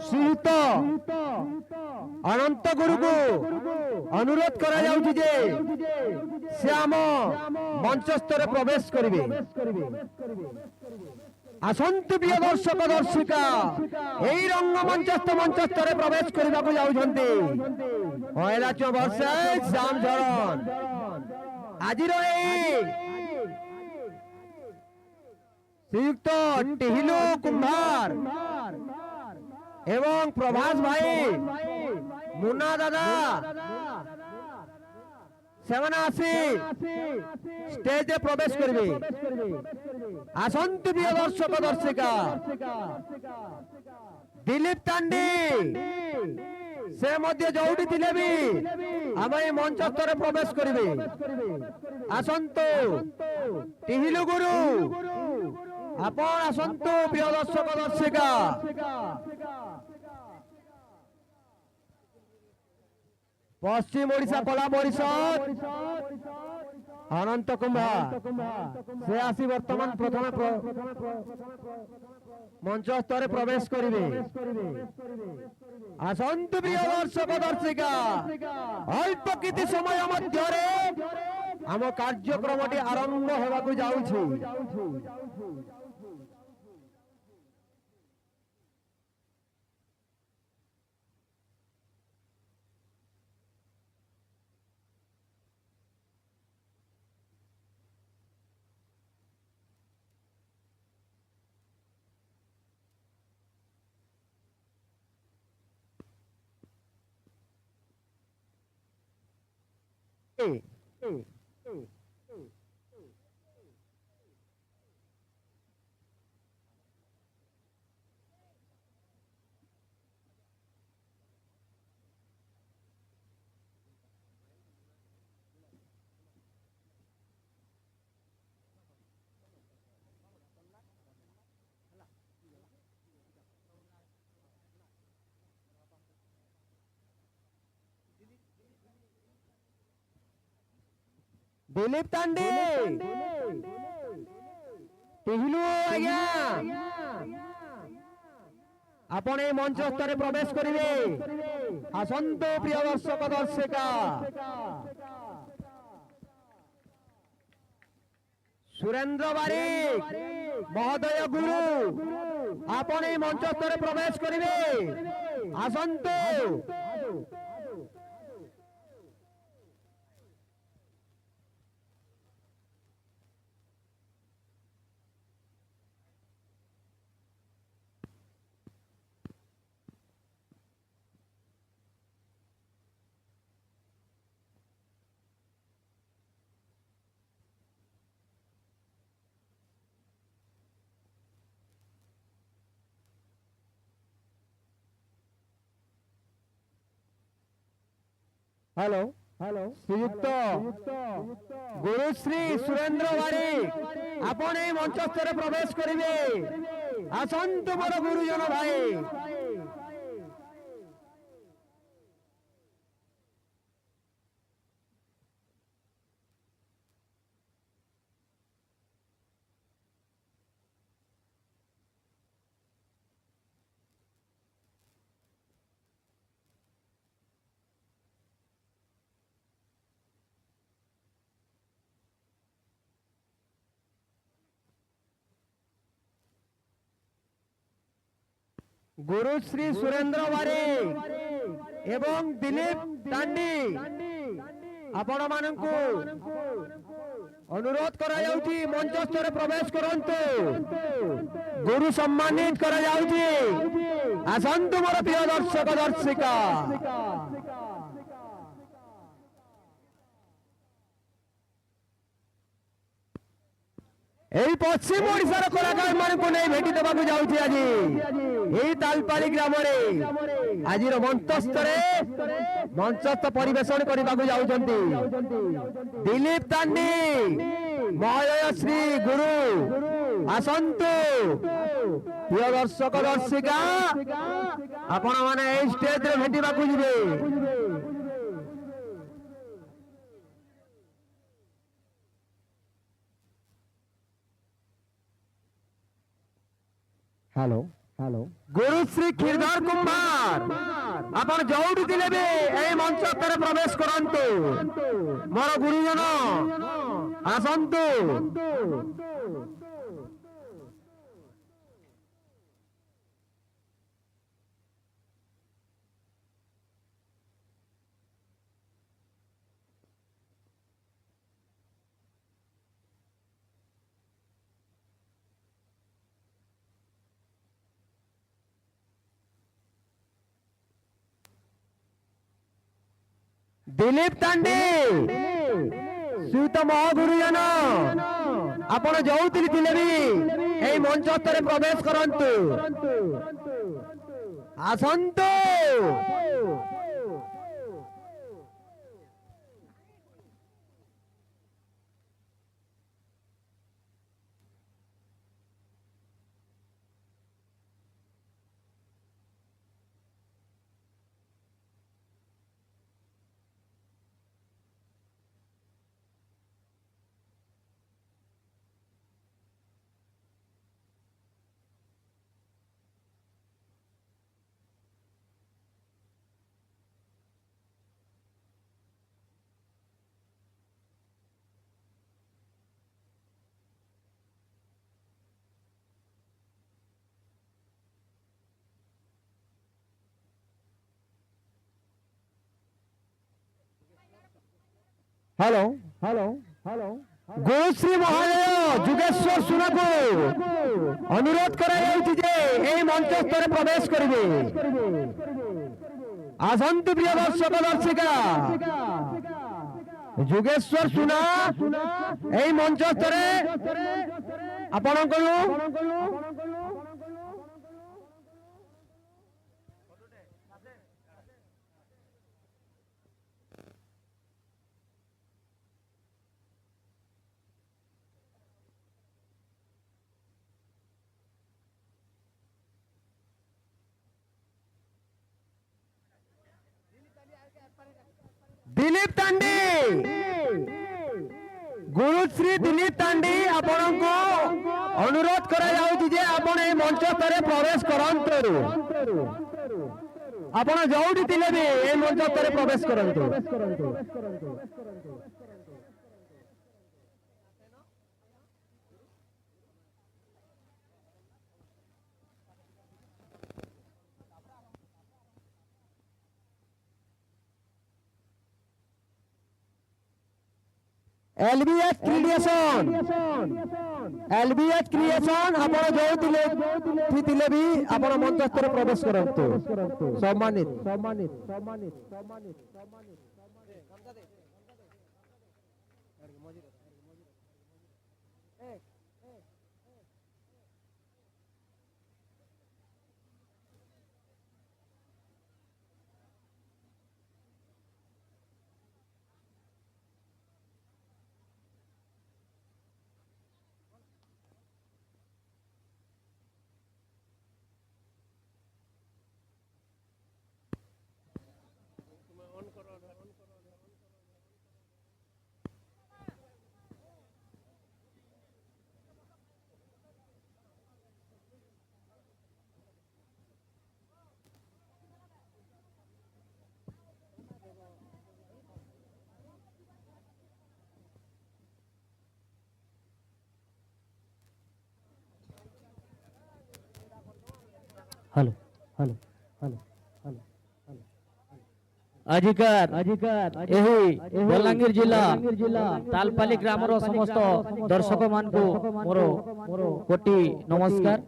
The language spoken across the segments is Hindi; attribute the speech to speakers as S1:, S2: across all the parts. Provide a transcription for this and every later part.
S1: श्रीयुक्त अनंत गुरु को अनुरोध करा जाउछि जे से आम मंचस्तर प्रवेश करिवे। आसंतु प्रिय दर्शक दर्शिका एई मंचस्तर प्रवेश करने को जाउछन्ति पहला वर्षे श्याम झरण आज श्रीयुक्त टिहिलु कुंभार एवं प्रभास भाई मुन्ना दादा सेवन आसी स्टेज प्रवेश करेंगे। आसंतु प्रिय दर्शक दर्शिका दिलीप तांडी से मध्य जोड़ी थिले भी आम मंच स्तर प्रवेश करेंगे। आसंतु टिहिलु गुरु आपण आसंतु प्रिय दर्शक दर्शिका पश्चिम ओडिशा कला परिषद अनंत कुंभार से आसी वर्तमान प्रथम मंच स्तर प्रवेश करेंगे। आसंतु प्रिय दर्शक दर्शिका अल्प किति समय मध्य आम कार्यक्रम आरंभ होगा जाउछि। दिलीप तांडी टिहिलु आज्ञा आपण ए मंच स्तर प्रवेश करेंगे। आसंतु प्रिय दर्शक दर्शिका सुरेंद्र बारिक महोदय गुरु आपण ए मंच स्तर प्रवेश करेंगे। आसंतु हेलो हेलो श्रीयुक्त गुरुश्री सुरेंद्र बारिक आपण ए मंच स्तर प्रवेश करेंगे। आसंतु मोर गुरुजन भाई गुरुश्री सुरेंद्र बारिक एवं दिलीप तांडी आपण मानकु अनुरोध करा जाउछि मंच स्तर प्रवेश करंतु गुरु सम्मानित करा जाउछि। आसंतु मोर प्रिय दर्शक दर्शिका এই পশ্চিম ওড়িশার কলাকার মানুষ নেই ভেটি দেওয়া যাচ্ছে। আজ এই তালপালি গ্রামে আজির মঞ্চস্থ পরিবেশন করা যাচ্ছেন দিলীপ তান্ডি মহোদয় শ্রী গুরু। আসন্তু প্রিয় দর্শক দর্শিকা আপন মানে এই স্টেজে ভেটিবা যাবে। हेलो गुरु श्री क्षीरधर कुमार आपण जोड़ी दिले भी ए मंच पर प्रवेश करंतु मोर गुरुजन आसंतु दिलीप तांडी श्रीयुत महागुरुजन आपण जोउतिली थिले भी एई मंच स्तरे प्रवेश करंतु आसंतु हेलो हेलो हेलो गुरुश्री महोदय जुगेश्वर सुना को अनुरोध करा मंच स्तर प्रवेश करेंगे आसंतु प्रिय दर्शक दर्शिका जुगेश्वर सुना यही मंच स्तर आपण दिलीप तांडी गुरुश्री दिलीप तांडी आपण को अनुरोध करा जाउछि जे आपण ए मंच पर प्रवेश करंतु आपण जोड़ी दिले भी ए मंच पर प्रवेश करंतु एलबीएच क्रिएशन आपण जो दिले भी आपण मंच स्तर प्रवेश करंतु सम्मानित हेलो हेलो हेलो हेलो अधिकार एही बलांगीर जिला तालपाली ग्रामर समस्त दर्शक मान को मोर कोटि नमस्कार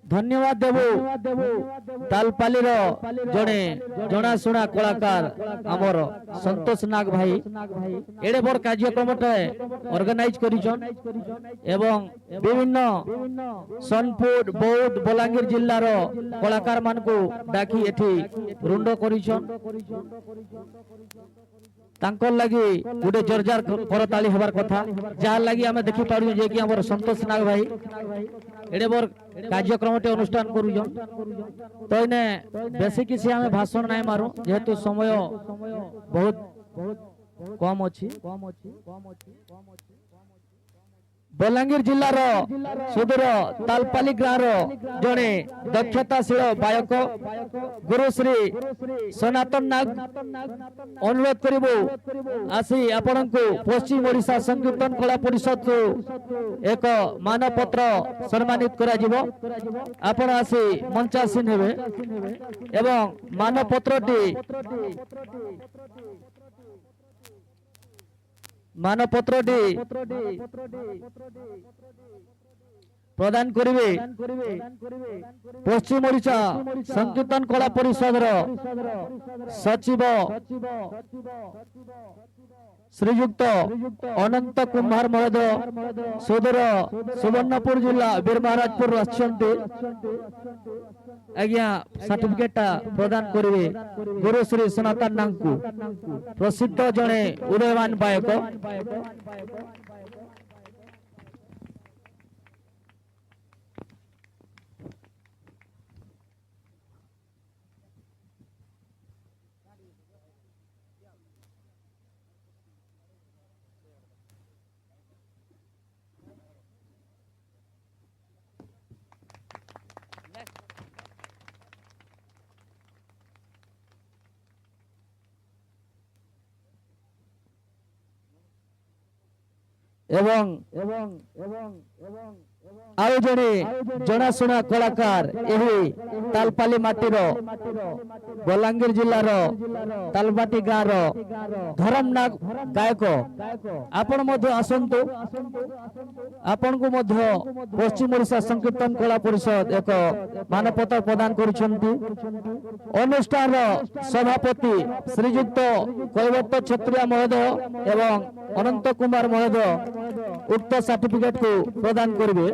S1: धन्यवाद देबो तालपाली रो जणे जणाशुणा कलाकार हमर संतोष नाग भाई एडे बड़ कार्यक्रम ऑर्गेनाइज करिछन एवं विभिन्न सोनपुर बौद्ध बलांगीर जिल्ला रो कलाकार मान को डाकी एठी रुंड करिछन तांकर लगी गुडे जोरजार करताली हेबार कथा जार लगी हमें देखि पारु जे कि हमर संतोष नाग भाई एडे बर कार्यक्रम टे अनुष्ठान करूजन तो इने बेसी किसी हमें भाषण नाही मारू जेहेतु समय बहुत कम अछि बलांगीर जिल्लार सुदूर तालपाली गाँव जड़े दक्षताशील गायक गुरुश्री सनातन नाग अनुरोध करूँ आसी आपण को पश्चिम ओडिशा संकीर्तन कला परिषद एक मानपत्र सम्मानित करा आपण आसी मंचासीन हेबे एवं मानपत्रटी प्रदान करिवे पश्चिम ओडिशा संकीर्तन कला परिषद सचिव श्रीयुक्त अनंत कुमार महोदय सुदूर सुवर्णपुर जिला वीर महाराजपुर आज्ञा सर्टिफिकेट प्रदान करिवे गुरुश्री सनातन नाग प्रसिद्ध जड़े उदयमान गायक एवं आउ जड़े जनाशुना कलाकार यही तालपाली माटीर बलांगीर जिलार तालबाटी गाँव धरमनाग गायक आपण मध्य आसंतु आपण को मध्य पश्चिम ओडिशा संकीर्तन कला परिषद एक मानपत्र प्रदान करुछंती अनुष्ठान सभापति श्रीयुक्त कैवत क्षत्रिय महोदय एवं अनंत कुमार महोदय उक्त सर्टिफिकेट को प्रदान करिवे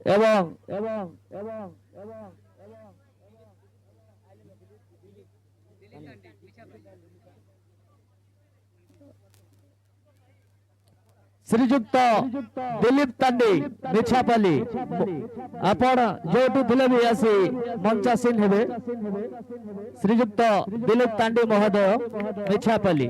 S1: एवं श्रीयुक्त दिलीप तांडी मिछापाली आपण जो थे भी आसी मंचासीन हेबे श्रीयुक्त दिलीप तांडी महोदय मिछापाली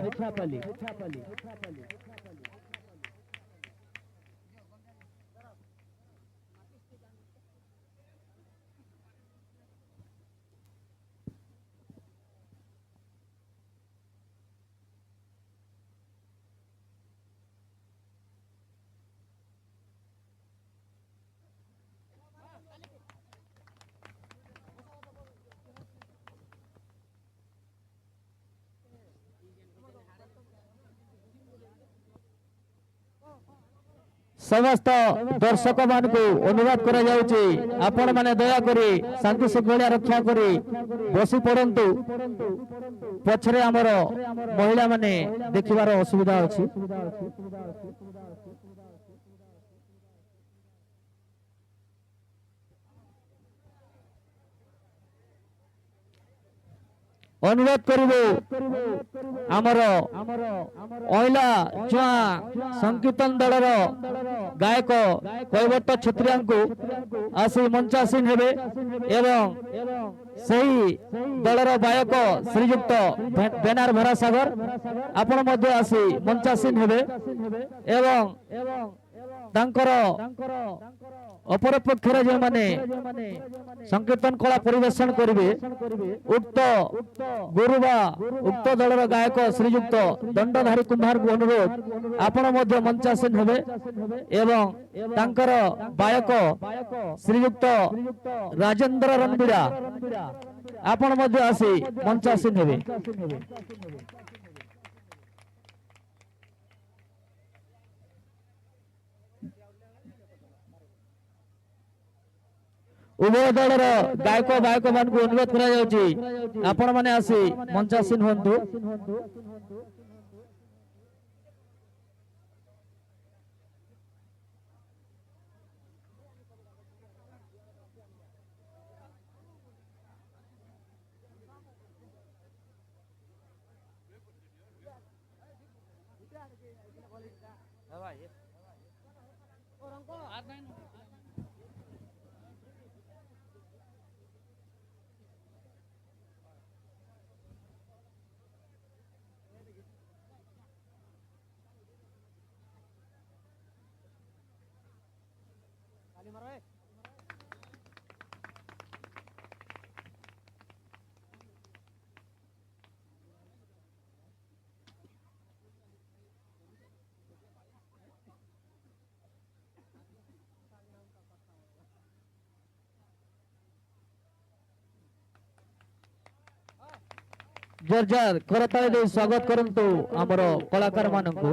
S1: समस्त दर्शक मान को अनुरोध करा जाउची आपण माने दया करी शांति शृंखला रक्षा करी बसी पड़ंतु पछरे हमर महिला माने देखिबार असुविधा अछि अनुरोध करू आमर ओइला चुआ संकीर्तन दलर गायक कैवत क्षत्रिय को आसी मंचासीन हेबे एवं सही दलर गायक श्रीयुक्त बेनार भरा सागर आपण मध्य आसी मंचासीन हेबे एवं तांकर अपर पक्षर जो माने संकीर्तन कला परिवेशन करिवे उक्त गुरुबा उक्त दलर गायक श्रीयुक्त दंडधारी कुमार को अनुरोध आपण मध्य मंचासीन हेबे एवं तांकर गायक श्रीयुक्त राजेंद्र रणबीरा आपण मध्य आसी मंचासीन हेबे उभय दलर गायक गायक मान को अनुरोध करा जाउची आपण माने आसी मंचासीन होंतु जोरदार करताली दे स्वागत करंतु हमरो कलाकार माननकु।